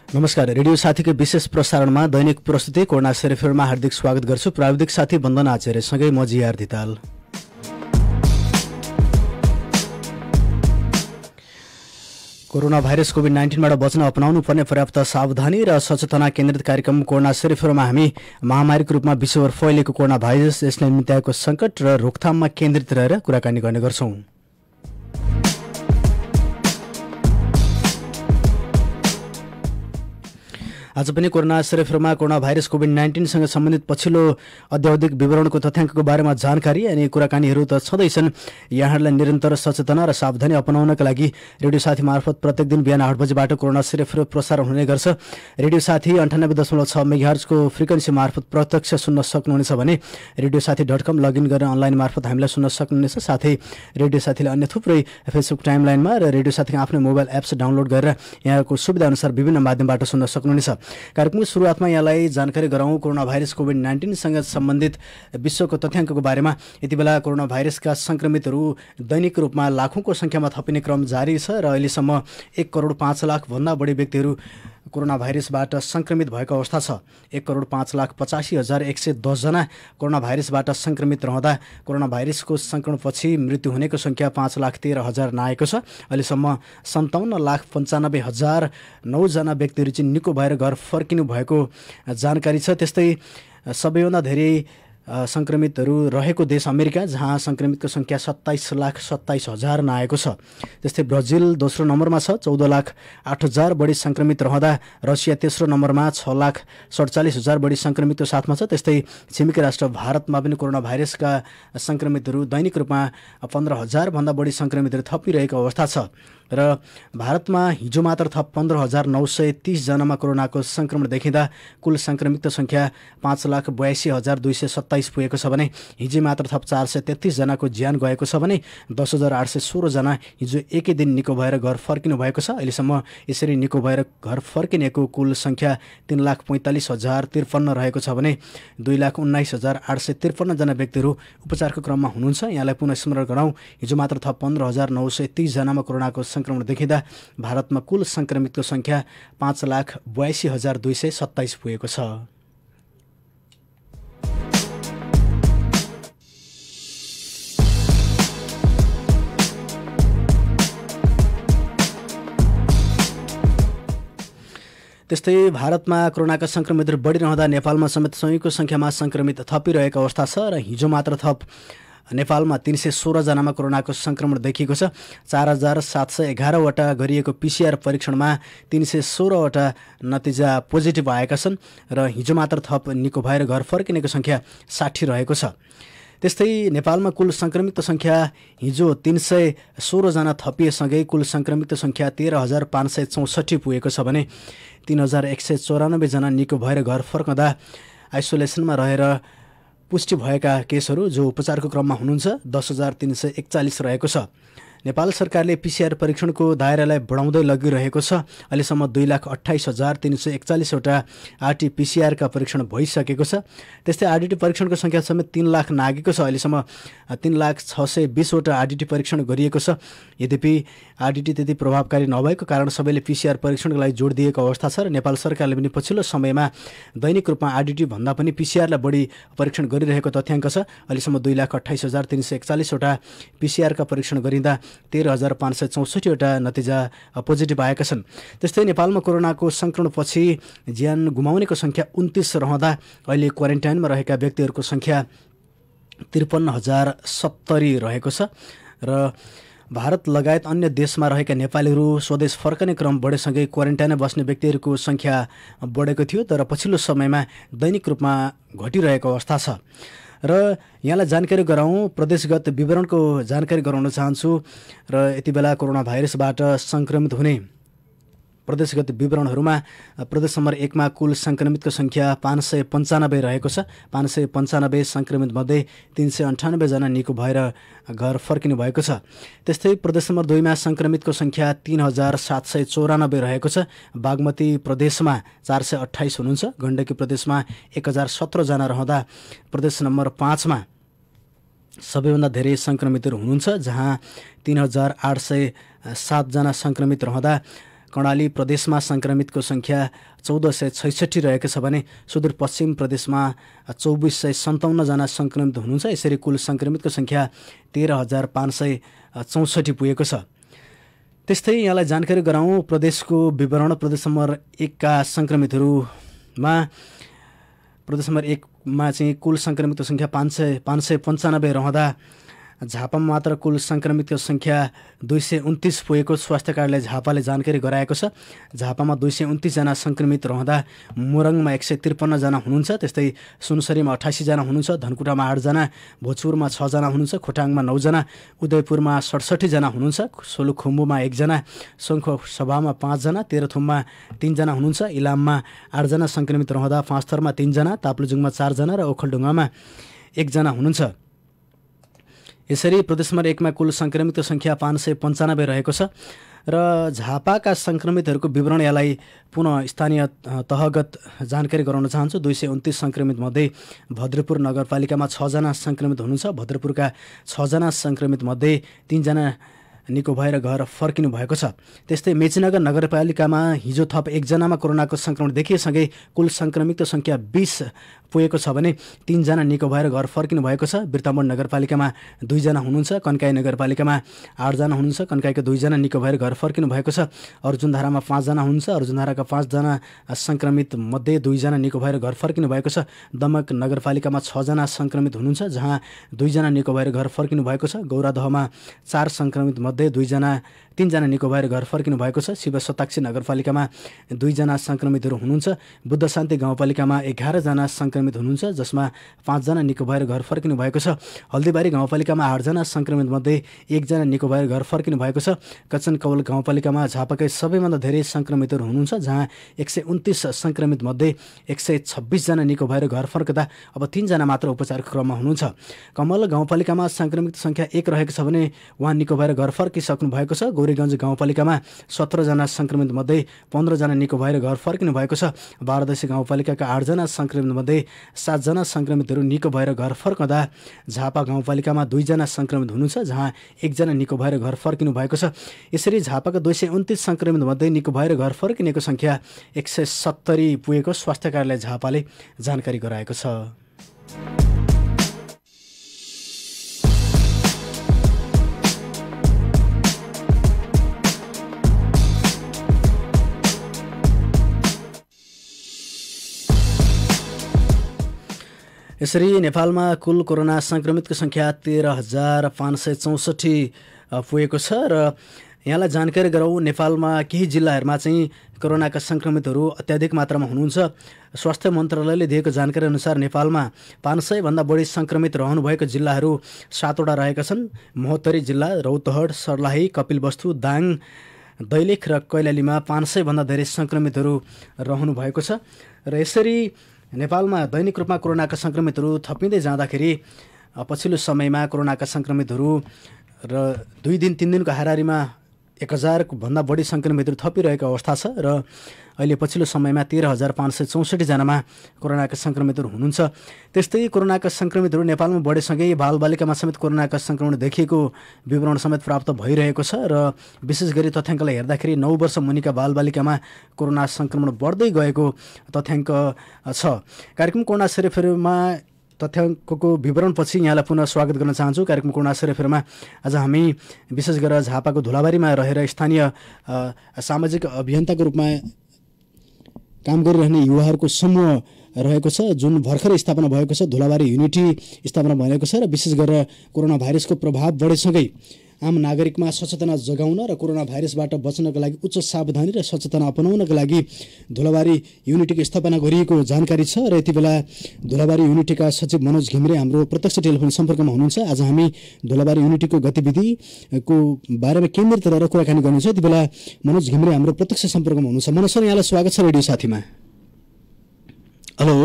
नमस्कार, रेडियो साथीको विशेष प्रसारणमा दैनिक प्रस्तुति कोरोना सेरेफेरमा हार्दिक स्वागत गर्छु। प्राविधिक साथी बन्दन आचार्यसँगै म जिआर धिताल। कोरोना भाइरस कोभिड-19बाट बच्न अपनाउनु पर्ने पर्याप्त सावधानी र सचेतना केन्द्रित कार्यक्रम कोरोना सेरेफेरमा हामी महामारीको रूपमा विश्वभर फैलिएको कोरोना भाइरस, यसले निम्त्याएको सङ्कट र रोकथाममा केन्द्रित रहेर कुराकानी गर्ने गर्छौं। आज पनि कोरोना सेरेफेरमा कोरोना भाइरस कोभिड-19सँग सम्बन्धित पछिल्लो अद्यावधिक विवरणको तथ्याङ्कको बारेमा जानकारी अनि कुराकानीहरू त छँदैछन्। यहाँहरूलाई निरन्तर सचेतना र सावधानी अपनाउनका लागि रेडियो साथी मार्फत प्रत्येक दिन बिहान 8 बजेबाट कोरोना सेरेफेर प्रसारण हुने गर्छ। रेडियो साथी 98.6 मेगाहर्जको फ्रिक्वेन्सी मार्फत प्रत्यक्ष सुन्न सक्नुहुनेछ भने रेडियोसाथी.com लगइन गरेर अनलाइन मार्फत हामीलाई सुन्न सक्नुहुनेछ। साथै रेडियो साथीले अन्य थुप्रै फेसबुक टाइमलाइनमा र रेडियो साथीको आफ्नै मोबाइल एप्स डाउनलोड गरेर यहाँको सुविधा अनुसार विभिन्न माध्यमबाट सुन्न सक्नुहुनेछ। कार्यक्रमको सुरुवातमा यहाँलाई जानकारी गराउँ कोरोना भाइरस कोभिड-19सँग सम्बन्धित विश्वको तथ्याङ्कको बारेमा। यति बेला कोरोना भाइरसका संक्रमितहरू दैनिक रूपमा लाखौंको संख्यामा थपिने क्रम जारी छ र अहिलेसम्म 1.5 करोड भन्दा बढी व्यक्तिहरू कोरोना भाइरसबाट संक्रमित भएको अवस्था छ। 1,85,110 जना कोरोना भाइरसबाट संक्रमित रहँदा कोरोना भाइरसको संक्रमणपछि मृत्यु हुनेको संख्या 5,13,000 नआएको छ। अहिलेसम्म 57,95,009 जना व्यक्तिहरू चाहिँ निको भएर घर फर्किनु भएको जानकारी छ। त्यस्तै सबैभन्दा धेरै संक्रमितहरू रहेको देश अमेरिका, जहाँ संक्रमितको संख्या 27,27,000 नआएको छ। त्यस्तै ब्राजिल दोस्रो नम्बरमा छ, 14,08,000 बढी संक्रमित रहँदा रसिया तेस्रो नम्बरमा 6,47,000 बढी संक्रमितको साथमा छ। त्यस्तै छिमेकी राष्ट्र भारतमा पनि कोरोना भाइरसका संक्रमितहरू दैनिक रूपमा 15,000 भन्दा बढी संक्रमितहरू थपिरहेको अवस्था छ र भारतमा हिजो मात्र थप 15,930 जनामा कोरोनाको संक्रमण देखिँदा कुल संक्रमितको संख्या 5,82,227 पुगेको छ भने हिजो मात्र थप 433 जनाको ज्यान गएको छ भने 10,816 जना हिजो एकै दिन निको भएर घर फर्किनु भएको छ। अहिलेसम्म यसरी निको भएर घर फर्किनेको कुल संख्या 3,45,053 रहेको छ भने 2,19,853 जना व्यक्तिहरू उपचारको क्रममा हुनुहुन्छ। यहाँलाई पुनः स्मरण गराउँ, हिजो मात्र थप 15,930 जनामा कोरोनाको संक्रमण देखिँदा भारतमा कुल संक्रमितको संख्या 5,82,227 पुगेको छ। त्यस्तै भारतमा कोरोनाका संक्रमितहरू बढिरहँदा नेपालमा समेत सयौंको संख्यामा संक्रमित थपिरहेको अवस्था छ र हिजो मात्र थप नेपालमा 316 जनामा कोरोनाको संक्रमण देखिएको छ। 4,711 वटा गरिएको पीसीआर परीक्षणमा 316 वटा नतिजा पोजिटिभ आएका छन् र हिजो मात्र थप निको भएर घर फर्किनेको संख्या 60 रहेको छ। त्यस्तै नेपालमा कुल संक्रमितको संख्या हिजो 316 जना थपिएसँगै कुल संक्रमितको संख्या 13,564 पुगेको छ भने 3,194 जना निको भएर घर फर्कँदा आइसोलेसनमा रहेर पुष्टि भएका केसहरू जो उपचारको क्रममा हुनुहुन्छ 10,341 रहेको छ। नेपाल सरकारले पीसीआर परीक्षणको दायरालाई बढाउँदै लगिरहेको छ। अहिलेसम्म 2,28,341 वटा आरटी-पीसीआरका परीक्षण भइसकेको छ। त्यस्तै आरडीटी परीक्षणको संख्या समेत 3 लाख नागेको छ। अहिलेसम्म 3,620 वटा आरडीटी परीक्षण गरिएको छ। यद्यपि आरडीटी त्यति प्रभावकारी नभएको कारण सबैले पीसीआर परीक्षणको लागि जोड दिएको अवस्था छ र नेपाल सरकारले पनि पछिल्लो समयमा दैनिक रूपमा आरडीटी भन्दा पनि पीसीआरलाई बढी परीक्षण गरिरहेको तथ्याङ्क छ। अहिलेसम्म 2,28,341 वटा पीसीआरका परीक्षण गरिँदा 13,564 वटा नतिजा पोजिटिभ आएका छन्। त्यस्तै नेपालमा कोरोनाको संक्रमणपछि ज्यान गुमाउनेको संख्या 29 रहँदा अहिले क्वारेन्टाइनमा रहेका व्यक्तिहरूको संख्या 53,070 रहेको छ र भारत लगायत अन्य देशमा रहेका नेपालीहरू स्वदेश फर्कने क्रम बढेसँगै क्वारेन्टाइनमा बस्ने व्यक्तिहरूको संख्या बढेको थियो, तर पछिल्लो समयमा दैनिक रूपमा घटिरहेको अवस्था छ। र यहाँलाई जानकारी गराउँ, प्रदेशगत विवरणको जानकारी गराउन चाहन्छु र यति बेला कोरोना भाइरसबाट संक्रमित हुने प्रदेशगत विवरणहरूमा प्रदेश नम्बर 1 मा कुल सङ्क्रमितको सङ्ख्या 595 रहेको छ। 595 सङ्क्रमितमध्ये 398 जना निको भएर घर फर्किनु भएको छ। त्यस्तै प्रदेश नम्बर 2 मा सङ्क्रमितको सङ्ख्या 3794 रहेको छ। बागमती प्रदेशमा 428 हुनुहुन्छ। गण्डकी प्रदेशमा 1017 जना रहँदा प्रदेश नम्बर 5 मा सबैभन्दा धेरै सङ्क्रमितहरू हुनुहुन्छ, जहाँ 3807 जना सङ्क्रमित रहँदा कर्णाली प्रदेशमा सङ्क्रमितको सङ्ख्या 1466 रहेको छ भने सुदूरपश्चिम प्रदेशमा 2457 जना सङ्क्रमित हुनुहुन्छ। यसरी कुल सङ्क्रमितको सङ्ख्या 13564 पुगेको छ। त्यस्तै यहाँलाई जानकारी गराउँ प्रदेशको विवरण। प्रदेश नम्बर 1 का सङ्क्रमितहरूमा प्रदेश नम्बर 1 मा चाहिँ कुल सङ्क्रमितको सङ्ख्या 595 रहँदा झापामा मात्र कुल सङ्क्रमितको सङ्ख्या 229 पुगेको स्वास्थ्य कार्यालय झापाले जानकारी गराएको छ। झापामा 229 जना सङ्क्रमित रहँदा मोरङमा 153 जना हुनुहुन्छ। त्यस्तै सुनसरीमा 88 जना हुनुहुन्छ। धनकुटामा 8 जना, भोजपुरमा 6 जना हुनुहुन्छ। खोटाङमा 9 जना, उदयपुरमा 67 जना हुनुहुन्छ। सोलुखुम्बुमा 1 जना, शङ्खसभामा 5 जना, तेह्रथुममा 3 जना हुनुहुन्छ। इलाममा 8 जना सङ्क्रमित रहँदा पाँचथरमा 3 जना, ताप्लेजुङमा 4 जना र ओखलढुङ्गामा 1 जना हुनुहुन्छ। यसरी प्रदेश नम्बर 1 मा कुल सङ्क्रमितको सङ्ख्या 595 रहेको छ। र झापाका सङ्क्रमितहरूको विवरण यहाँलाई पुनः स्थानीय तहगत जानकारी गराउन चाहन्छु। 229 सङ्क्रमितमध्ये भद्रपुर नगरपालिकामा 6 जना सङ्क्रमित हुनुहुन्छ। भद्रपुरका 6 जना सङ्क्रमितमध्ये 3 जना निको भएर घर फर्किनु भएको छ। त्यस्तै मेचीनगर नगरपालिकामा हिजो थप 1 जनामा कोरोनाको सङ्क्रमण देखिएसँगै कुल सङ्क्रमितको सङ्ख्या 20 पुगेको छ भने 3 जना निको भएर घर फर्किनु भएको छ। बिर्तामोड नगरपालिकामा 2 जना हुनुहुन्छ। कन्काई नगरपालिकामा 8 जना हुनुहुन्छ। कन्काईका 2 जना निको भएर घर फर्किनु भएको छ। अर्जुनधारामा 5 जना हुनुहुन्छ। अर्जुनधाराका 5 जना सङ्क्रमित मध्ये 2 जना निको भएर घर फर्किनु भएको छ। दमक नगरपालिकामा 6 जना सङ्क्रमित हुनुहुन्छ, जहाँ 2 जना निको भएर घर फर्किनु भएको छ। गौरादहमा 4 सङ्क्रमित मध्ये 3 जना निको भएर घर फर्किनु भएको छ। शिव शताक्षी नगरपालिकामा 2 जना सङ्क्रमितहरू हुनुहुन्छ। बुद्ध शान्ति गाउँपालिकामा 11 जना सङ्क्रमित हुनुहुन्छ, जसमा 5 जना निको भएर घर फर्किनु भएको छ। हल्दीबारी गाउँपालिकामा 8 जना सङ्क्रमित मध्ये 1 जना निको भएर घर फर्किनु भएको छ। कञ्चनकौल गाउँपालिकामा झापाकै सबैभन्दा धेरै सङ्क्रमितहरू हुनुहुन्छ, जहाँ 129 सङ्क्रमित मध्ये 126 जना निको भएर घर फर्कदा अब 3 जना मात्र उपचारको क्रममा हुनुहुन्छ। कमल गाउँपालिकामा सङ्क्रमित सङ्ख्या 1 रहेको छ भने उहाँ निको भएर घर फर्किसक्नु भएको छ। गौरीगञ्ज गाउँपालिकामा 17 जना सङ्क्रमित मध्ये 15 जना निको भएर घर फर्किनु भएको छ। बारादशी गाउँपालिकाका 8 जना सङ्क्रमित मध्ये 7 जना सङ्क्रमितहरू निको भएर घर फर्कँदा झापा गाउँपालिकामा 2 जना सङ्क्रमित हुनुहुन्छ, जहाँ 1 जना निको भएर घर फर्किनु भएको छ। यसरी झापाका 229 सङ्क्रमित मध्ये निको भएर घर फर्किनेको सङ्ख्या 170 पुगेको स्वास्थ्य कार्यालय झापाले जानकारी गराएको छ। यसरी नेपालमा कुल कोरोना सङ्क्रमितको सङ्ख्या 13,564 पुगेको छ। र यहाँलाई जानकारी गराउँ नेपालमा केही जिल्लाहरूमा चाहिँ कोरोनाका सङ्क्रमितहरू अत्याधिक मात्रामा हुनुहुन्छ। स्वास्थ्य मन्त्रालयले दिएको जानकारी अनुसार नेपालमा 500 भन्दा बढी सङ्क्रमित रहनुभएको जिल्लाहरू 7 वटा रहेका छन्। महोत्तरी जिल्ला, रौतहट, सर्लाही, कपिलवस्तु, दाङ, दैलेख र कैलालीमा 500 भन्दा धेरै सङ्क्रमितहरू रहनु भएको छ। र यसरी नेपालमा दैनिक रूपमा कोरोनाका सङ्क्रमितहरू थपिँदै जाँदाखेरि पछिल्लो समयमा कोरोनाका सङ्क्रमितहरू र 2 दिन 3 दिनको हाराहारीमा 1000 भन्दा बढी सङ्क्रमितहरू थपिरहेको अवस्था छ। र अहिले पछिल्लो समयमा 13,564 जनामा कोरोनाका सङ्क्रमितहरू हुनुहुन्छ। त्यस्तै कोरोनाका सङ्क्रमितहरू नेपालमा बढेसँगै बालबालिकामा समेत कोरोनाका सङ्क्रमण देखिएको विवरण समेत प्राप्त भइरहेको छ। र विशेष गरी तथ्याङ्कलाई हेर्दाखेरि 9 वर्ष मुनिका बालबालिकामा कोरोना सङ्क्रमण बढ्दै गएको तथ्याङ्क छ। कार्यक्रम कोरोना सेरोफेरोमा तथ्याङ्कको विवरणपछि यहाँलाई पुनः स्वागत गर्न चाहन्छु। कार्यक्रम कोरोना सेरोफेरोमा आज हामी विशेष गरेर झापाको धुलाबारीमा रहेर स्थानीय सामाजिक अभियन्ताको रूपमा काम गरिरहने युवाहरूको समूह रहेको छ, जुन भर्खरै स्थापना भएको छ। धुलाबारी युनिटी स्थापना भएको छ र विशेष गरेर कोरोना भाइरसको प्रभाव बढेसँगै आम नागरिकमा सचेतना जगाउन र कोरोना भाइरसबाट बच्नका लागि उच्च सावधानी र सचेतना अपनाउनका लागि धुलाबारी युनिटीको स्थापना गरिएको जानकारी छ। र यति बेला धुलाबारी युनिटीका सचिव मनोज घिमिरे हाम्रो प्रत्यक्ष टेलिफोन सम्पर्कमा हुनुहुन्छ। आज हामी धुलाबारी युनिटीको गतिविधिको बारेमा केन्द्रित रहेर कुराकानी गर्नुहुन्छ। यति बेला मनोज घिमिरे हाम्रो प्रत्यक्ष सम्पर्कमा हुनुहुन्छ। मनोज सर, यहाँलाई स्वागत छ रेडियो साथीमा। हेलो,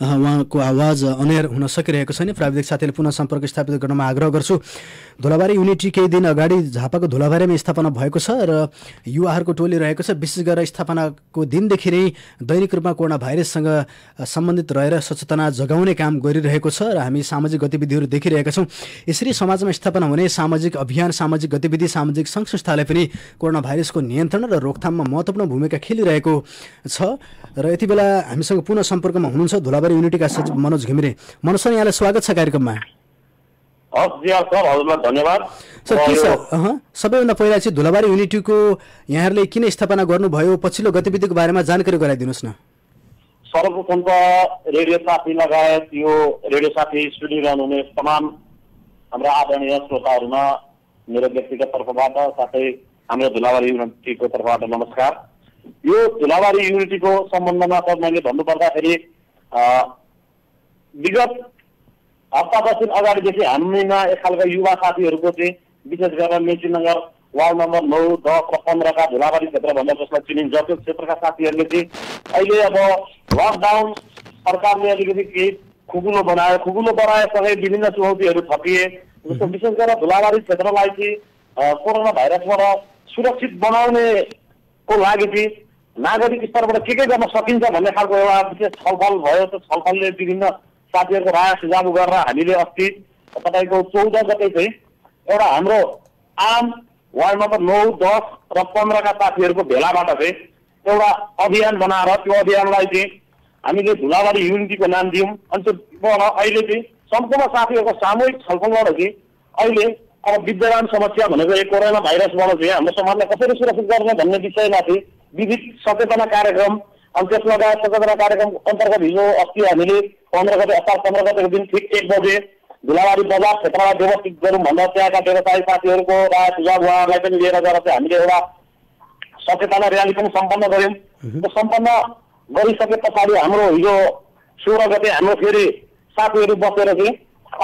उहाँको आवाज अनेर हुन सकिरहेको छैन। प्राविधिक साथीले पुनः सम्पर्क स्थापित गर्नमा आग्रह गर्छु। धुलाबारी युनिटी केही दिन अगाडि झापाको धुलाबारीमा स्थापना भएको छ र युवाहरूको टोली रहेको छ। विशेष गरेर स्थापनाको दिनदेखि नै दैनिक रूपमा कोरोना भाइरससँग सम्बन्धित रहेर सचेतना जगाउने काम गरिरहेको छ र हामी सामाजिक गतिविधिहरू देखिरहेका छौँ। यसरी समाजमा स्थापना हुने सामाजिक अभियान, सामाजिक गतिविधि, सामाजिक सङ्घ संस्थाले पनि कोरोना भाइरसको नियन्त्रण र रोकथाममा महत्त्वपूर्ण भूमिका खेलिरहेको छ। र यति बेला हामीसँग पुनः सम्पर्कमा हुनुहुन्छ धुलाबारी युनिटीका सचिव मनोज घिमिरे। मनोज सर, यहाँलाई स्वागत छ कार्यक्रममा। धन्यवाद सर। के छ सबैभन्दा पहिला चाहिँ धुलाबारी युनिटीको यहाँहरूले किन स्थापना गर्नुभयो, पछिल्लो गतिविधिको बारेमा जानकारी गराइदिनुहोस् न। सर्वप्रथम त रेडियो साथी लगायत यो रेडियो साथी सुनिरहनुहुने तमाम हाम्रा आदरणीय श्रोताहरूमा मेरो व्यक्तिगत तर्फबाट साथै हाम्रो धुलाबारी युनिटीको तर्फबाट नमस्कार। यो धुलाबारी युनिटीको सम्बन्धमा त मैले भन्नुपर्दाखेरि विगत हप्ता 10 दिन अगाडिदेखि हामीमा एक खालका युवा साथीहरूको चाहिँ विशेष गरेर मेचीनगर वार्ड नम्बर 9, 10 र 15 का धुलाबारी क्षेत्र भन्दा जसलाई चिनिन्छ त्यो क्षेत्रका साथीहरूले चाहिँ अहिले अब लकडाउन सरकारले अलिकति केही खुकुलो बनाएसँगै विभिन्न चुनौतीहरू थपिए। जस्तो विशेष गरेर धुलाबारी क्षेत्रलाई चाहिँ कोरोना भाइरसबाट सुरक्षित बनाउनेको लागि चाहिँ नागरिक स्तरबाट के गर्न सकिन्छ भन्ने खालको एउटा विशेष छलफल भयो। त्यो छलफलले विभिन्न साथीहरूको राय सुझाव गरेर हामीले अस्ति तपाईँको 14 गते चाहिँ एउटा हाम्रो आम वार्ड नम्बर 9, 10 र 15 का साथीहरूको भेलाबाट चाहिँ एउटा अभियान बनाएर त्यो अभियानलाई चाहिँ हामीले धुलाबारी युनिटीको नाम दियौँ। अनि त्यो अहिले चाहिँ सम्पूर्ण साथीहरूको सामूहिक छलफलबाट चाहिँ अहिले अब विद्यमान समस्या भनेको यो कोरोना भाइरसबाट चाहिँ हाम्रो समाजलाई कसरी सुरक्षित गर्ने भन्ने विषयमा चाहिँ विविध सचेतना कार्यक्रम अनि त्यस लगायत सचेतना कार्यक्रम अन्तर्गत हिजो अस्ति हामीले 15 गते असार 15 गतेको दिन ठिक 1 बजे धुलाबारी बजार क्षेत्रलाई व्यवस्थित गरौँ भन्दा त्यहाँका व्यवसायी साथीहरूको राय सुझाव उहाँहरूलाई पनि लिएर गएर चाहिँ हामीले एउटा सचेतना र्याली पनि सम्पन्न गऱ्यौँ। त्यो सम्पन्न गरिसके पछाडि हाम्रो हिजो 16 गते हाम्रो फेरि साथीहरू बसेर चाहिँ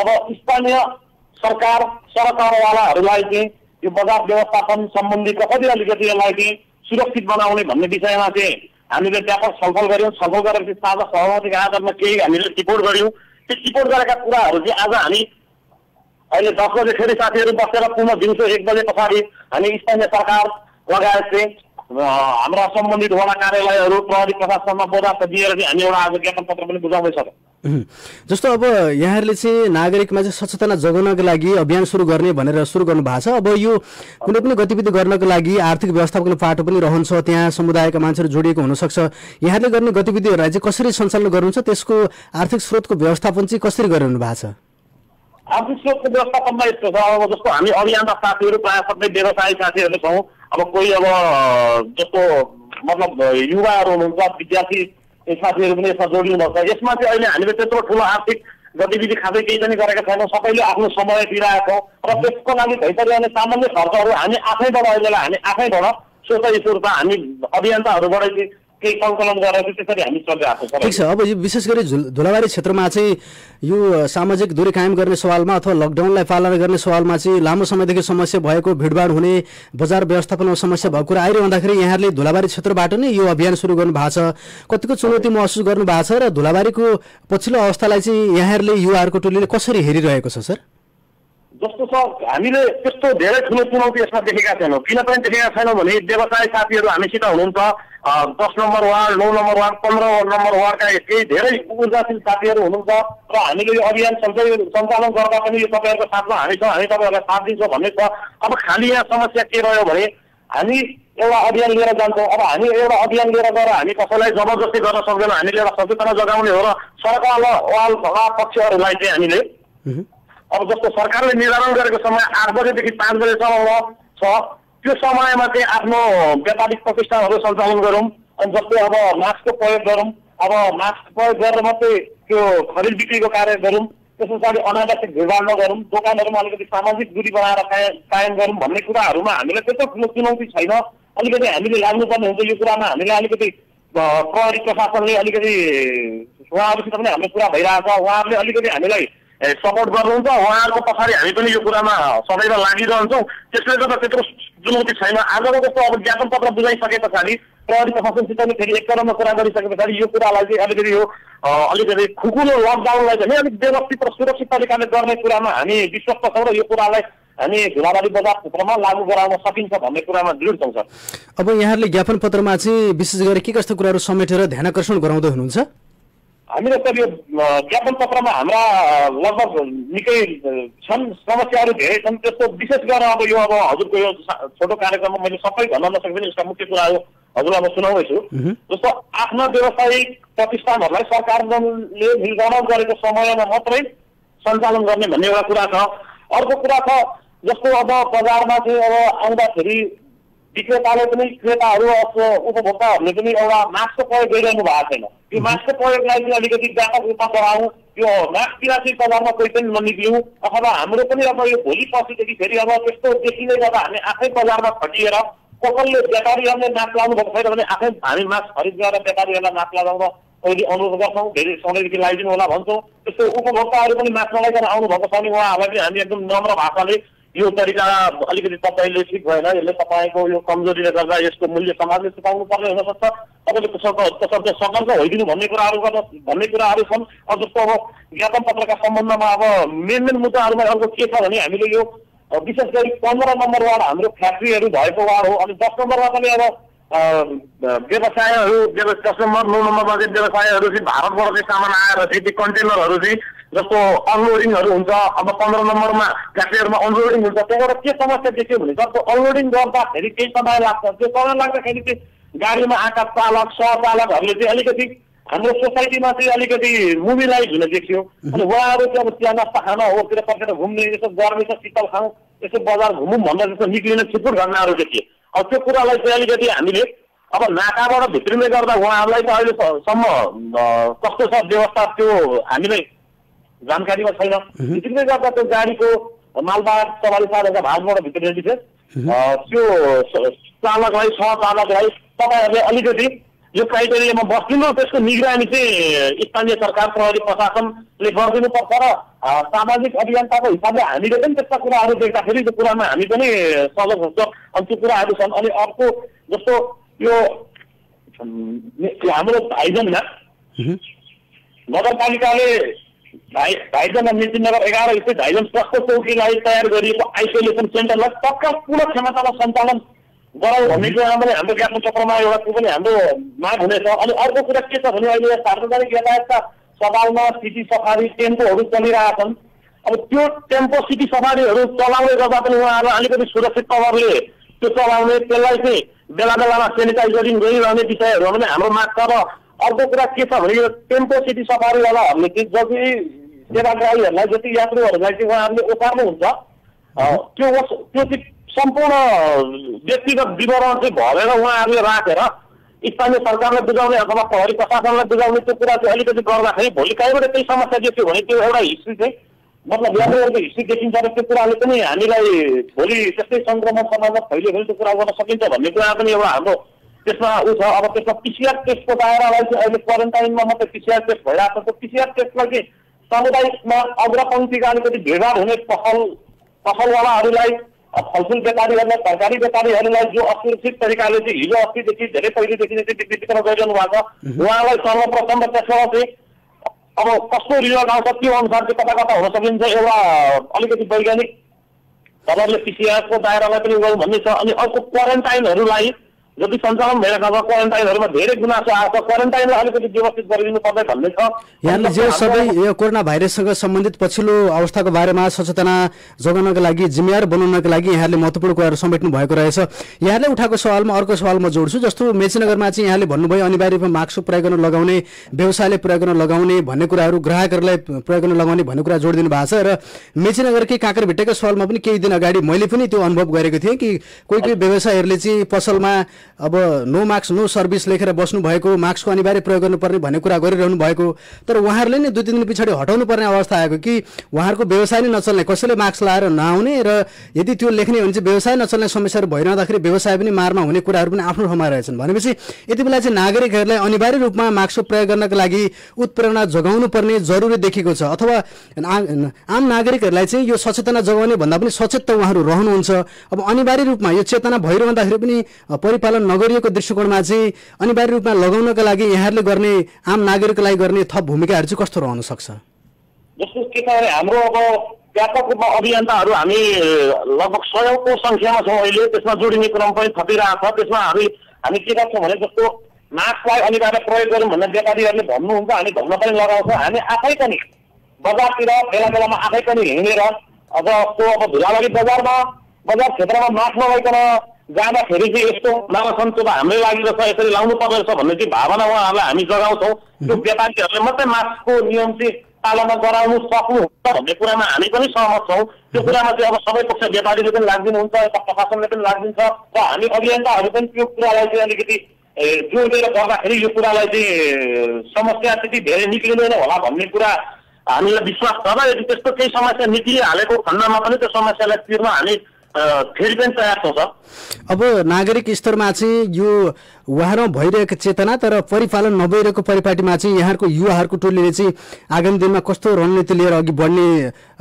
अब स्थानीय सरकारवालाहरूलाई चाहिँ यो बजार व्यवस्थापन सम्बन्धी कसरी अलिकति यसलाई चाहिँ सुरक्षित बनाउने भन्ने विषयमा चाहिँ हामीले व्यापक छलफल गऱ्यौँ। छलफल गरेपछि साझा सहमतिका आधारमा केही हामीले टिपोट गऱ्यौँ। त्यो टिपोट गरेका कुराहरू चाहिँ आज हामी अहिले 10 बजे फेरि साथीहरू बसेर पुनः दिउँसो 1 बजे पछाडि हामी स्थानीय सरकार लगायत चाहिँ हाम्रा सम्बन्धित वडा कार्यालयहरू प्रहरी प्रशासनमा बोधार्थ दिएर चाहिँ हामी एउटा आज ज्ञापन पत्र पनि बुझाउँदैछौँ। जस्तो अब यहाँहरूले चाहिँ नागरिकमा चाहिँ सचेतना जगाउनको लागि अभियान सुरु गर्ने भनेर सुरु गर्नु भएको छ। अब यो कुनै पनि गतिविधि गर्नको लागि आर्थिक व्यवस्थापनको पाटो पनि रहन्छ, त्यहाँ समुदायका मान्छेहरू जोडिएको हुनसक्छ। यहाँले गर्ने गतिविधिहरूलाई चाहिँ कसरी सञ्चालन गर्नुहुन्छ, त्यसको आर्थिक स्रोतको व्यवस्थापन चाहिँ कसरी गरिरहनु भएको छ? आर्थिक स्रोतको व्यवस्थापनमा यस्तो छ, अब जस्तो हामी अभियानका साथीहरू प्रायः सबै व्यवसायी साथीहरू छौँ। अब कोही अब जस्तो मतलब युवाहरू हुनुहुन्छ, विद्यार्थी साथीहरू पनि यसमा जोडिनु भएको छ। यसमा चाहिँ अहिले हामीले त्यत्रो ठुलो आर्थिक गतिविधि खासै केही पनि गरेका छैनौँ। सबैले आफ्नो समय दिइरहेको र त्यसको लागि भइसकिरहने सामान्य खर्चहरू हामी आफैबाट अहिलेलाई हामी आफैबाट स्वतः स्फूर्त हामी अभियन्ताहरूबाट चाहिँ केही सङ्कलन गरेर त्यसरी हामी चलिरहेको छ। ठिक छ। अब यो विशेष गरी धुलाबारी क्षेत्रमा चाहिँ यो सामाजिक दूरी कायम गर्ने सवालमा अथवा लकडाउनलाई पालना गर्ने सवालमा चाहिँ लामो समयदेखि समस्या भएको, भिडभाड हुने, बजार व्यवस्थापनमा समस्या भएको कुरा आइरहँदाखेरि यहाँहरूले धुलाबारी क्षेत्रबाट नै यो अभियान सुरु गर्नु भएको छ। कतिको चुनौती महसुस गर्नु भएको छ र धुलाबारीको पछिल्लो अवस्थालाई चाहिँ यहाँहरूले युवाहरूको टोलीले कसरी हेरिरहेको छ सर? जस्तो छ हामीले त्यस्तो धेरै ठुलो चुनौती यसमा देखेका छैनौँ। किन पनि देखेका छैनौँ भने व्यवसायी साथीहरू हामीसित हुनुहुन्छ। 10 number ward, 9 number ward, 15 number वार्डका केही धेरै ऊर्जाशील साथीहरू हुनुहुन्छ र हामीले यो अभियान सञ्चालन गर्दा पनि यो तपाईँहरूको साथमा हामी छौँ, हामी तपाईँहरूलाई साथ दिन्छौँ भन्ने छ। अब खालि यहाँ समस्या के रह्यो भने हामी एउटा अभियान लिएर जान्छौँ। अब हामी एउटा अभियान लिएर गएर हामी कसैलाई जबरजस्ती गर्न सक्दैनौँ। हामीले एउटा सचेतना जगाउने हो र सरकारवाला पक्षहरूलाई चाहिँ हामीले अब जस्तो सरकारले निर्धारण गरेको समय 8 बजेदेखि 5 बजेसम्म छ, त्यो समयमा चाहिँ आफ्नो व्यापारिक प्रतिष्ठानहरू सञ्चालन गरौँ। अनि जस्तै अब मास्कको प्रयोग गरौँ। अब मास्क प्रयोग गरेर मात्रै त्यो खरिद बिक्रीको कार्य गरौँ। त्यस पछाडि अनावश्यक भिडभाड नगरौँ, दोकानहरूमा अलिकति सामाजिक दूरी बनाएर कायम गरौँ भन्ने कुराहरूमा हामीलाई त्यस्तो ठुलो चुनौती छैन। अलिकति हामीले लाग्नुपर्ने हुन्छ यो कुरामा। हामीलाई अलिकति प्रहरी प्रशासनले अलिकति उहाँहरूसित पनि हाम्रो कुरा भइरहेछ, उहाँहरूले अलिकति हामीलाई सपोर्ट गर्नुहुन्छ, उहाँहरूको पछाडि हामी पनि यो कुरामा सदैव लागिरहन्छौँ। त्यसले गर्दा त्यत्रो चुनौती छैन। आजको जस्तो अब ज्ञापन पत्र बुझाइसके पछाडि प्रहरी प्रशासनसित पनि फेरि एक क्रममा कुरा गरिसके पछाडि यो कुरालाई चाहिँ अलिकति यो अलिकति खुकुलो लकडाउनलाई चाहिँ अलिक व्यवस्थित र सुरक्षित तरिकाले गर्ने कुरामा हामी विश्वस्त छौँ र यो कुरालाई हामी धुलाबारी बजार क्षेत्रमा लागू गराउन सकिन्छ भन्ने कुरामा दृढ छौँ सर। अब यहाँहरूले ज्ञापन पत्रमा चाहिँ विशेष गरी के कस्ता कुराहरू समेटेर ध्यानाकर्षण गराउँदै हुनुहुन्छ? हामीले सर यो ज्ञापन पत्रमा हाम्रा लगभग निकै छन्, समस्याहरू धेरै छन्। त्यस्तो विशेष गरेर अब यो अब हजुरको यो छोटो कार्यक्रममा मैले सबै भन्न नसके पनि यसका मुख्य कुराहरू हजुरलाई म सुनाउँदैछु। जस्तो आफ्ना व्यावसायिक प्रतिष्ठानहरूलाई सरकारले निर्धारण गरेको समयमा मात्रै सञ्चालन गर्ने भन्ने एउटा कुरा छ। अर्को कुरा छ जस्तो अब बजारमा चाहिँ अब आउँदाखेरि विक्रेताले पनि क्रेताहरू उपभोक्ताहरूले पनि एउटा मास्कको प्रयोग गरिरहनु भएको छैन। यो मास्कको प्रयोगलाई चाहिँ अलिकति व्यापक रूपमा बढाउँ, यो मास्कतिर चाहिँ बजारमा कोही पनि ननिक्लिउँ, अथवा हाम्रो पनि अब यो भोलि पर्सिदेखि फेरि अब त्यस्तो देखिँदै गर्दा हामी आफै बजारमा खटिएर कसैले व्यापारीहरूले मास्क लाउनु भएको छैन भने आफै हामी मास्क खरिद गरेर व्यापारीहरूलाई मास्क लगाउन अहिले अनुरोध गर्छौँ, धेरै सधैँदेखि लगाइदिनु होला भन्छौँ। त्यस्तो उपभोक्ताहरू पनि मास्क लगाइकन आउनुभएको छ भने उहाँहरूलाई पनि हामी एकदम नम्र भाषाले यो तरिका अलिकति तपाईँले ठिक भएन, यसले तपाईँको यो कमजोरीले गर्दा यसको मूल्य समाजले चुकाउनु पर्ने हुनसक्छ, तपाईँले त्यसर्थ सतर्क होइदिनु भन्ने कुराहरू छन्। जस्तो अब ज्ञापन पत्रका सम्बन्धमा अब मेन मुद्दाहरूमा अर्को के छ भने हामीले यो विशेष गरी 15 नम्बर वार्ड हाम्रो फ्याक्ट्रीहरू भएको वार्ड हो। अनि 10 नम्बरमा पनि अब व्यवसायहरू 10 नम्बर 9 नम्बरमा चाहिँ व्यवसायहरू चाहिँ भारतबाट चाहिँ सामान आएर चाहिँ ती कन्टेनरहरू चाहिँ जस्तो अनलोडिङहरू हुन्छ। अब 15 नम्बरमा फ्याक्ट्रीहरूमा अनलोडिङ हुन्छ, त्यहाँबाट के समस्या देखियो भने जस्तो अनलोडिङ गर्दाखेरि केही समय लाग्छ। त्यो समय लाग्दाखेरि चाहिँ गाडीमा आएका चालक सहचालकहरूले चाहिँ अलिकति हाम्रो सोसाइटीमा चाहिँ अलिकति मुभिलाइज हुन देखियो। अनि उहाँहरू चाहिँ अब चिया नास्ता खान होतिर पर्खेर घुम्ने, यसो गर्मी छ शीतल खाउँ, यसो बजार घुमौँ भन्दा जस्तो निक्लिने छिटफुट घटनाहरू देखिए। अब त्यो कुरालाई चाहिँ अलिकति हामीले अब नाकाबाट भित्रिने गर्दा उहाँहरूलाई त अहिलेसम्म कस्तो छ व्यवस्था त्यो हामीलाई जानकारीमा छैन। भित्रिने गर्दा त्यो गाडीको मालबाहक सवारी साधनका भागबाट भित्रिने थियो त्यो चालकलाई सहचालकलाई तपाईँहरूले अलिकति यो क्राइटेरियामा बस्दिनु, त्यसको निगरानी चाहिँ स्थानीय सरकार प्रहरी प्रशासनले गरिदिनुपर्छ र सामाजिक अभियन्ताको हिसाबले हामीले पनि त्यस्ता कुराहरू देख्दाखेरि त्यो कुरामा हामी पनि सजग हुन्छ। अनि त्यो कुराहरू छन्। अनि अर्को जस्तो यो हाम्रो भाइजनमा नगरपालिकाले भाइजनमा मेचिनगर 11 स्थित भाइजन स्वास्थ्य चौकीलाई तयार गरिएको आइसोलेसन सेन्टरलाई तत्काल पूर्ण क्षमतामा सञ्चालन गराउँ भन्ने कुरामा पनि हाम्रो ज्ञापन पत्रमा एउटा त्यो पनि हाम्रो माग हुनेछ। अनि अर्को कुरा के छ भने अहिले सार्वजनिक यातायातका सवालमा सिटी सफारी टेम्पोहरू चलिरहेछन्। अब त्यो टेम्पो सिटी सफारीहरू चलाउने गर्दा पनि उहाँहरू अलिकति सुरक्षित तवरले त्यो चलाउने, त्यसलाई चाहिँ बेला बेलामा सेनिटाइजरिङ गरिरहने विषयहरू पनि हाम्रो माग छ। र अर्को कुरा के छ भने यो टेम्पो सिटी सफारीवालाहरूले चाहिँ जति सेवाग्राहीहरूलाई जति यात्रुहरूलाई चाहिँ उहाँहरूले ओसार्नुहुन्छ त्यो चाहिँ सम्पूर्ण व्यक्तिगत विवरण चाहिँ भरेर उहाँहरूले राखेर स्थानीय सरकारलाई बुझाउने अथवा प्रहरी प्रशासनलाई बुझाउने त्यो कुरा चाहिँ अलिकति गर्दाखेरि भोलि कहीँबाट केही समस्या देखियो भने त्यो एउटा हिस्ट्री चाहिँ मतलब यात्रुहरूको हिस्ट्री देखिन्छ र त्यो कुराले पनि हामीलाई भोलि त्यस्तै सङ्क्रमण समाजमा फैलियो भने त्यो कुरा गर्न सकिन्छ भन्ने कुरा पनि एउटा हाम्रो त्यसमा ऊ छ। अब त्यसमा पिसिआर टेस्टको दायरालाई चाहिँ अहिले क्वारेन्टाइनमा मात्रै पिसिआर टेस्ट भइरहेको छ। त्यो पिसिआर टेस्टलाई चाहिँ सामुदायिकमा अग्रपङ्क्तिका अलिकति भेडभाड हुने पसलवालाहरूलाई, फलफुल व्यापारीहरूलाई, तरकारी व्यापारीहरूलाई जो असुरक्षित तरिकाले चाहिँ हिजो अस्तिदेखि धेरै पहिलेदेखि नै चाहिँ बिक्री वितरण गरिरहनु भएको छ उहाँलाई सर्वप्रथम र त्यसमा चाहिँ अब कस्तो रिजल्ट आउँछ त्यो अनुसार चाहिँ कता कता हुन सकिन्छ एउटा अलिकति वैज्ञानिक तवरले पिसिआरको दायरालाई पनि गरौँ भन्ने छ। अनि अर्को क्वारेन्टाइनहरूलाई जति सञ्चालन भइरहेको छ क्वारेन्टाइनहरूमा धेरै गुनासो आएको छ, क्वारेन्टाइनलाई अलिकति व्यवस्थित गरिदिनु पर्ने भन्ने छ। यहाँले जे सबै यो कोरोना भाइरससँग सम्बन्धित पछिल्लो अवस्थाको बारेमा सचेतना जोगाउनका लागि, जिम्मेवार बनाउनका लागि यहाँले महत्त्वपूर्ण कुराहरू समेट्नु भएको रहेछ। यहाँले उठाएको सवालमा अर्को सवाल म जोड्छु। जस्तो मेचीनगरमा चाहिँ यहाँले भन्नुभयो अनिवार्य रूपमा मास्क प्रयोग गर्न लगाउने, व्यवसायले प्रयोग गर्न लगाउने भन्ने कुराहरू, ग्राहकहरूलाई प्रयोग गर्न लगाउने भन्ने कुरा जोडिदिनु भएको छ। र मेचीनगरकै काँक्रेभिट्टाको सवालमा पनि केही दिन अगाडि मैले पनि त्यो अनुभव गरेको थिएँ कि कोही कोही व्यवसायीहरूले चाहिँ पसलमा अब नो मास्क नो सर्भिस लेखेर बस्नु भएको, मास्कको अनिवार्य प्रयोग गर्नुपर्ने भन्ने कुरा गरिरहनु भएको, तर उहाँहरूले नै 2-3 दिन पछाडि हटाउनु पर्ने अवस्था आएको कि उहाँहरूको व्यवसाय नै नचल्ने, कसैले मास्क लाएर नआउने र यदि त्यो लेख्ने भने चाहिँ व्यवसाय नचल्ने समस्याहरू भइरहँदाखेरि व्यवसाय पनि मारमा हुने कुराहरू पनि आफ्नो ठाउँमा रहेछन्। भनेपछि यति बेला चाहिँ नागरिकहरूलाई अनिवार्य रूपमा मास्क प्रयोग गर्नका लागि उत्प्रेरणा जगाउनु पर्ने जरुरी देखिएको छ, अथवा आम नागरिकहरूलाई चाहिँ यो सचेतना जगाउने भन्दा पनि सचेत त उहाँहरू रहनुहुन्छ। अब अनिवार्य रूपमा यो चेतना भइरहँदाखेरि पनि परिपालन नगरिएको दृष्टिकोणमा चाहिँ अनिवार्य रूपमा लगाउनका लागि यहाँहरूले गर्ने, आम नागरिकलाई गर्ने थप भूमिकाहरू चाहिँ कस्तो रहन सक्छ? जस्तो के छ भने हाम्रो अब व्यापक रूपमा अभियन्ताहरू हामी लगभग 100औं संख्यामा छौँ अहिले, त्यसमा जोडिने क्रम पनि थपिरहेको छ। त्यसमा हामी के गर्छौँ भने जस्तो मास्कलाई अनिवार्य प्रयोग गरौँ भन्ने व्यापारीहरूले भन्नुहुन्छ, हामी भन्न पनि लगाउँछौँ। हामी आफै पनि बजारतिर बेला बेलामा आफै पनि हिँडेर अब धुलाबारी बजार क्षेत्रमा मास्क नभइकन जाँदाखेरि चाहिँ यस्तो नगर्छन्, त्यो त हाम्रै लागि रहेछ, यसरी लाउनु पर्ने रहेछ भन्ने चाहिँ भावना उहाँहरूलाई हामी जगाउँछौँ। त्यो व्यापारीहरूले मात्रै मास्कको नियम चाहिँ पालना गराउनु सक्नुहुन्छ भन्ने कुरामा हामी पनि सहमत छौँ। त्यो कुरामा चाहिँ अब सबै पक्ष व्यापारीले पनि लाग्दिनुहुन्छ, यता प्रशासनले पनि लाग्दिन्छ र हामी अभियन्ताहरू पनि त्यो कुरालाई चाहिँ अलिकति जोडेर गर्दाखेरि यो कुरालाई चाहिँ समस्या त्यति धेरै निक्लिँदैन होला भन्ने कुरा हामीलाई विश्वास छ। र यदि त्यस्तो केही समस्या निक्लिहालेको खण्डमा पनि त्यो समस्यालाई तिर्न हामी फेरि पनि तयार छौँ। अब नागरिक स्तरमा चाहिँ यो उहाँहरूमा भइरहेको चेतना तर परिपालन नभइरहेको परिपाटीमा चाहिँ यहाँहरूको युवाहरूको टोलीले चाहिँ आगामी दिनमा कस्तो रणनीति लिएर अघि बढ्ने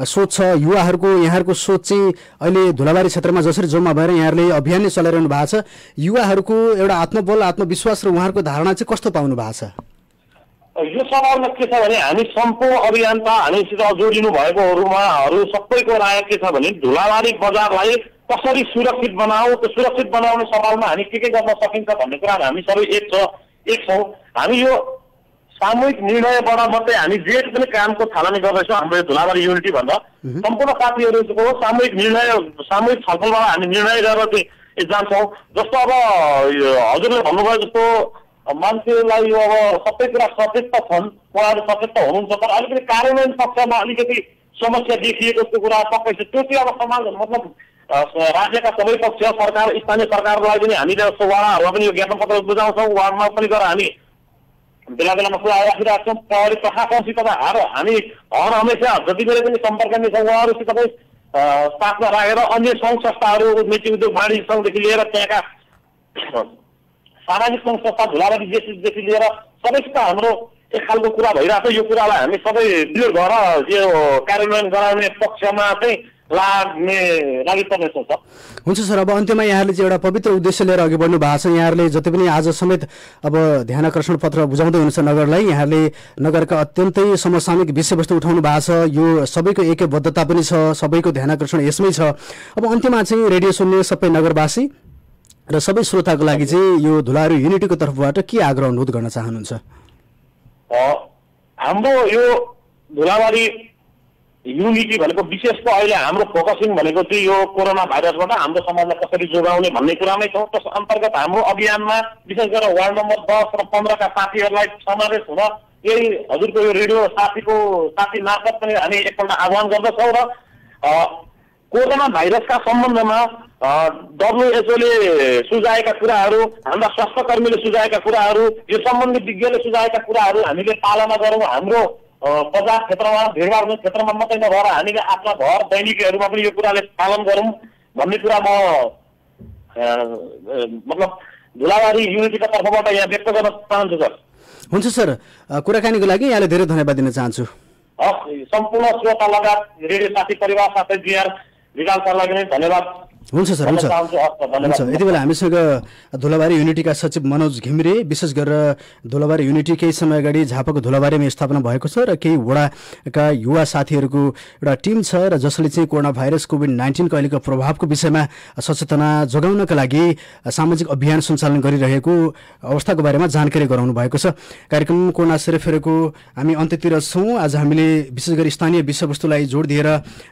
सोच छ? यहाँहरूको सोच चाहिँ अहिले धुलाबारी क्षेत्रमा जसरी जम्मा भएर यहाँहरूले अभियान नै चलाइरहनु भएको छ, युवाहरूको एउटा आत्मबल आत्मविश्वास र उहाँहरूको धारणा चाहिँ कस्तो पाउनु भएको छ? यो सवालमा के छ भने हामी सम्पूर्ण अभियन्ता हामीसित जोडिनु भएकोहरू सबैको राय के छ भने धुलाबारी बजारलाई कसरी सुरक्षित बनाऊ, त्यो सुरक्षित बनाउने सवालमा हामी के गर्न सकिन्छ भन्ने कुरा हामी सबै एक छौँ। हामी यो सामूहिक निर्णयबाट मात्रै हामी जे पनि कामको थालनी गर्दैछौँ। हाम्रो धुलाबारी युनिटी भन्दा सम्पूर्ण साथीहरूको सामूहिक छलफलबाट हामी निर्णय गरेर चाहिँ जान्छौँ। जस्तो अब हजुरले भन्नुभयो जस्तो मान्छेलाई यो अब सबै कुरा सचेत त छन्, उहाँहरू सचेत त हुनुहुन्छ, तर अलिकति कार्यान्वयन पक्षमा अलिकति समस्या देखिएको त्यो कुरा सबै छ। त्यो चाहिँ अब समाज मतलब राज्यका सबै पक्ष सरकार, स्थानीय सरकारलाई पनि हामीले वाडाहरूमा पनि यो ज्ञापन पत्र बुझाउँछौँ, वार्डमा पनि गएर हामी बेला बेलामा कुरा राखिरहेको छौँ। प्रहरी प्रशासनसित त हामी हर हमेसा जति बेला पनि सम्पर्कमा छौँ। उहाँहरूसित पनि साथमा राखेर अन्य सङ्घ संस्थाहरू, मेची उद्योग वाणिज्य सङ्घदेखि लिएर त्यहाँका सामाजिक सङ्घ संस्था, धुलाबारी जेसीदेखि लिएर सबैसित हाम्रो एक खालको कुरा भइरहेको छ। यो कुरालाई हामी सबै क्लियर भएर यो कार्यान्वयन गराउने पक्षमा चाहिँ लागि पर्नेछौँ सर। हुन्छ सर, अब अन्त्यमा यहाँहरूले चाहिँ एउटा पवित्र उद्देश्य लिएर अघि बढ्नु भएको छ। यहाँहरूले जति पनि आज समेत अब ध्यान आकर्षण पत्र बुझाउँदै हुनुहुन्छ नगरलाई, यहाँहरूले नगरका अत्यन्तै समसामयिक विषयवस्तु उठाउनु भएको छ। यो सबैको एकबद्धता पनि छ, सबैको ध्यान आकर्षण यसमै छ। अब अन्त्यमा चाहिँ रेडियो सुन्ने सबै नगरवासी र सबै श्रोताको लागि चाहिँ यो धुलाबारी युनिटीको तर्फबाट के आग्रह अनुरोध गर्न चाहनुहुन्छ? हाम्रो यो धुलाबारी युनिटी भनेको विशेष त अहिले हाम्रो फोकसिङ भनेको चाहिँ यो कोरोना भाइरसबाट हाम्रो समाजलाई कसरी जोगाउने भन्ने कुरामै छौँ। त्यस अन्तर्गत हाम्रो अभियानमा विशेष गरेर वार्ड नम्बर 10 र 15 का साथीहरूलाई समावेश हुन यही हजुरको यो रेडियो साथी मार्फत पनि हामी एकपल्ट आह्वान गर्दछौँ। र कोरोना भाइरसका सम्बन्धमा WHO ले सुझाएका कुराहरू, हाम्रा स्वास्थ्य कर्मीले सुझाएका कुराहरू, यो सम्बन्धित विज्ञले सुझाएका कुराहरू हामीले पालना गरौँ। हाम्रो बजार क्षेत्रमा, भिडभाड हुने क्षेत्रमा मात्रै नभएर हामीले आफ्ना घर दैनिकीहरूमा पनि यो कुराले पालन गरौँ भन्ने कुरा म मतलब धुलाबारी युनिटीका तर्फबाट यहाँ व्यक्त गर्न चाहन्छु सर। हुन्छ सर, कुराकानीको लागि यहाँले धेरै धन्यवाद दिन चाहन्छु। सम्पूर्ण श्रोता लगायत रेडियो साथी परिवार साथै जिआर विकास सरलाई पनि धन्यवाद। हुन्छ सर, हुन्छ हुन्छ। यति बेला हामीसँग धुलाबारी युनिटीका सचिव मनोज घिमिरे, विशेष गरेर धुलाबारी युनिटी केही समय अगाडि झापाको धुलाबारीमा स्थापना भएको छ र केही वडाका युवा साथीहरूको एउटा टिम छ र जसले चाहिँ कोरोना भाइरस कोभिड-19 को अहिलेको प्रभावको विषयमा सचेतना जोगाउनका लागि सामाजिक अभियान सञ्चालन गरिरहेको अवस्थाको बारेमा जानकारी गराउनु भएको छ। कार्यक्रम कोरोना सेरोफेरोको हामी अन्त्यतिर छौँ। आज हामीले विशेष गरी स्थानीय विषयवस्तुलाई जोड दिएर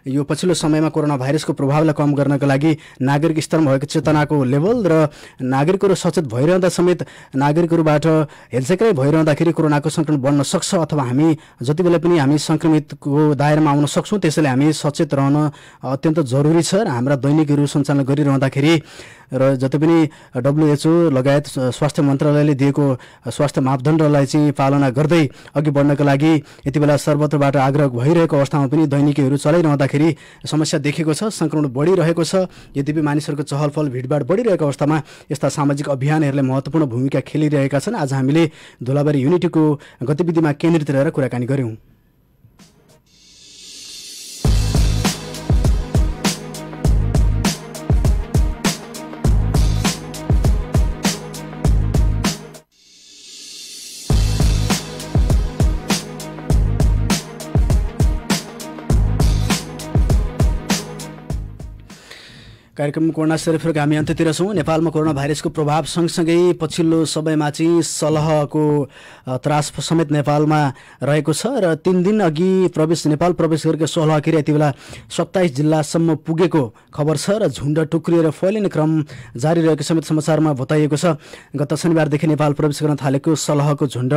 यो पछिल्लो समयमा कोरोना भाइरसको प्रभावलाई कम गर्नका लागि नागरिक स्तरमा भएको चेतनाको लेभल र नागरिकहरू सचेत भइरहँदा समेत नागरिकहरूबाट हेलचेक्राइ भइरहँदाखेरि कोरोनाको सङ्क्रमण बढ्न सक्छ अथवा हामी जति बेला पनि हामी सङ्क्रमितको दायरामा आउन सक्छौँ। त्यसैले हामी सचेत रहन अत्यन्त जरुरी छ र हाम्रा दैनिकहरू सञ्चालन गरिरहँदाखेरि र जति पनि WHO लगायत स्वास्थ्य मन्त्रालयले दिएको स्वास्थ्य मापदण्डलाई चाहिँ पालना गर्दै अघि बढ्नका लागि यति बेला सर्वत्रबाट आग्रह भइरहेको अवस्थामा पनि दैनिकीहरू चलाइरहँदाखेरि समस्या देखेको छ, सङ्क्रमण बढिरहेको छ। यद्यपि मानिसहरूको चहलपहल भिडभाड बढिरहेको अवस्थामा यस्ता सामाजिक अभियानहरूले महत्त्वपूर्ण भूमिका खेलिरहेका छन्। आज हामीले धुलाबारी युनिटीको गतिविधिमा केन्द्रित रहेर कुराकानी गऱ्यौँ। कार्यक्रम कोरोना सेरोफेरोको हामी अन्त्यतिर छौँ। नेपालमा कोरोना भाइरसको प्रभाव सँगसँगै पछिल्लो समयमा चाहिँ सलहको त्रास समेत नेपालमा रहेको छ र 3 दिन अघि नेपाल प्रवेश गरेको सलह किरा यति बेला 27 जिल्लासम्म पुगेको खबर छ र झुन्ड टुक्रिएर फैलिने क्रम जारी रहेको समेत समाचारमा बताइएको छ। गत शनिबारदेखि नेपाल प्रवेश गर्न थालेको सलहको झुन्ड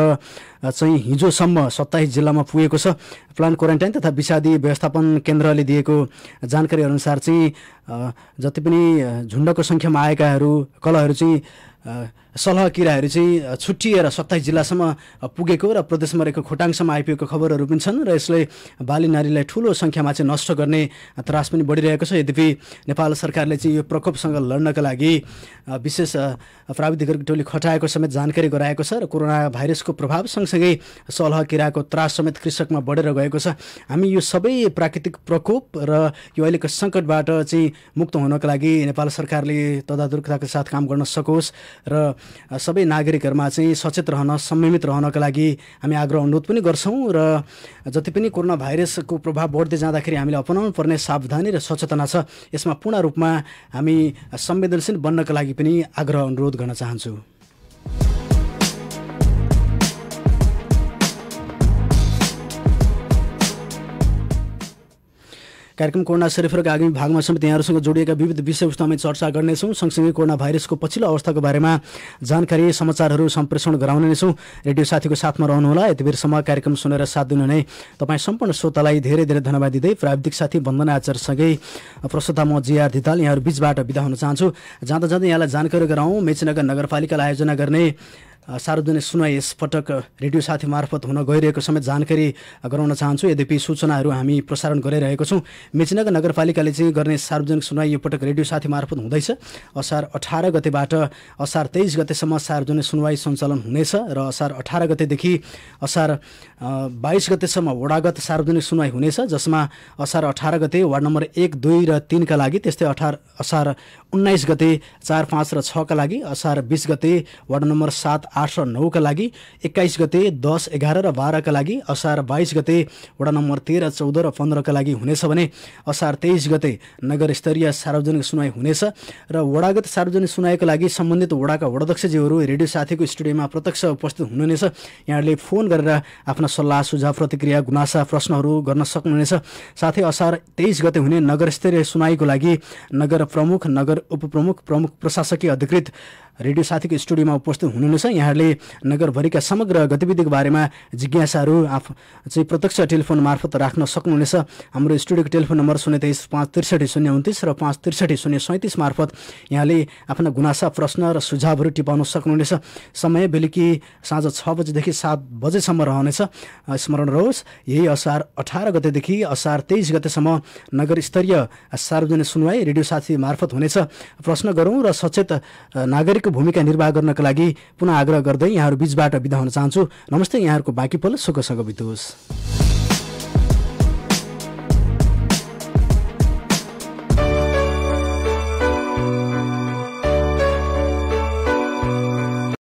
चाहिँ हिजोसम्म 27 जिल्लामा पुगेको छ। प्लान क्वारेन्टाइन तथा विषादी व्यवस्थापन केन्द्रले दिएको जानकारी अनुसार चाहिँ जति पनि झुन्डको सङ्ख्यामा आएकाहरू कलहहरू चाहिँ सलह किराहरू चाहिँ छुट्टिएर 27 जिल्लासम्म पुगेको र प्रदेशमा रहेको खोटाङसम्म आइपुगेको खबरहरू पनि छन् र यसले बाली नारीलाई ठुलो सङ्ख्यामा चाहिँ नष्ट गर्ने त्रास पनि बढिरहेको छ। यद्यपि नेपाल सरकारले चाहिँ यो प्रकोपसँग लड्नका लागि विशेष प्राविधिकहरूको टोली खटाएको समेत जानकारी गराएको छ र कोरोना भाइरसको प्रभाव सँगसँगै सलह किराको त्रास समेत कृषकमा बढेर गएको छ। हामी यो सबै प्राकृतिक प्रकोप र यो अहिलेको सङ्कटबाट चाहिँ मुक्त हुनका लागि नेपाल सरकारले तदारुकताका साथ काम गर्न सकोस् र सबै नागरिकहरूमा चाहिँ सचेत रहन संयमित रहनका लागि हामी आग्रह अनुरोध पनि गर्छौँ र जति पनि कोरोना भाइरसको प्रभाव बढ्दै जाँदाखेरि हामीले अपनाउनु पर्ने सावधानी र सचेतना छ यसमा पूर्ण रूपमा हामी संवेदनशील बन्नका लागि पनि आग्रह अनुरोध गर्न चाहन्छु। कार्यक्रम कोरोना सेरोफेरोको आगामी भागमा समेत यहाँहरूसँग जोडिएका विविध विषयवस्तुमा चर्चा गर्नेछौँ। सँगसँगै कोरोना भाइरसको पछिल्लो अवस्थाको बारेमा जानकारी समाचारहरू सम्प्रेषण गराउने छौँ। रेडियो साथीको साथमा रहनुहोला। यति बेरसम्म कार्यक्रम सुनेर साथ दिनुहुने तपाईँ सम्पूर्ण श्रोतालाई धेरै धेरै धन्यवाद दिँदै प्राविधिक साथी वन्दना आचार्यसँगै प्रस्तुता म जिआर धिताल यहाँहरू बिचबाट बिदा हुन चाहन्छु। जाँदा जाँदै यहाँलाई जानकारी गराउँ, मेचीनगर नगरपालिकाले आयोजना गर्ने सार्वजनिक सुनवाई यसपटक रेडियो साथी मार्फत हुन गइरहेको समेत जानकारी गराउन चाहन्छु। यद्यपि सूचनाहरू हामी प्रसारण गरिरहेको छौँ। मेचीनगर नगरपालिकाले चाहिँ गर्ने सार्वजनिक सुनवाई यो पटक रेडियो साथी मार्फत हुँदैछ। असार 18 गतेबाट असार 23 गतेसम्म सार्वजनिक सुनवाई सञ्चालन हुनेछ र असार 18 गतेदेखि असार 22 गतेसम्म वडागत सार्वजनिक सुनवाई हुनेछ, जसमा असार 18 गते वार्ड नम्बर 1, 2 र 3 का लागि, त्यस्तै असार 19 गते 4, 5 र 6 का लागि, असार 20 गते वार्ड नम्बर 7, 8 र 9 का लागि, 21 गते 10, 11 र 12 का लागि, असार 22 गते वडा नम्बर 13, 14 र 15 का लागि हुनेछ भने असार 23 गते नगर स्तरीय सार्वजनिक सुनवाई हुनेछ र वडागत सार्वजनिक सुनवाईको लागि सम्बन्धित वडाका वडाध्यक्षज्यूहरू रेडियो साथीको स्टुडियोमा प्रत्यक्ष उपस्थित हुनुहुनेछ। यहाँहरूले फोन गरेर आफ्ना सल्लाह सुझाव प्रतिक्रिया गुनासा प्रश्नहरू गर्न सक्नुहुनेछ। साथै असार 23 गते हुने नगर स्तरीय सुनवाईको लागि नगर प्रमुख, नगर उपप्रमुख, प्रमुख प्रशासकीय अधिकृत रेडियो साथीको स्टुडियोमा उपस्थित हुनुहुनेछ। यहाँहरूले नगरभरिका समग्र गतिविधिको बारेमा जिज्ञासाहरू चाहिँ प्रत्यक्ष टेलिफोन मार्फत राख्न सक्नुहुनेछ। हाम्रो स्टुडियोको टेलिफोन नम्बर 023 563 029 र 563 037 मार्फत यहाँले आफ्ना गुनासा प्रश्न र सुझावहरू टिपाउन सक्नुहुनेछ। समय बेलुकी साँझ 6 बजेदेखि 7 बजेसम्म रहनेछ। स्मरण रहोस्, यही असार 18 गतेदेखि असार 23 गतेसम्म नगर स्तरीय सार्वजनिक सुनवाई रेडियो साथी मार्फत हुनेछ। प्रश्न गरौँ र सचेत नागरिक भूमिका निर्वाह गर्नका लागि पुनः आग्रह गर्दै यहाँहरू बीचबाट बिदा हुन चाहन्छु। नमस्ते। यहाँहरूको बाँकी पल सुखसँग बितोस्।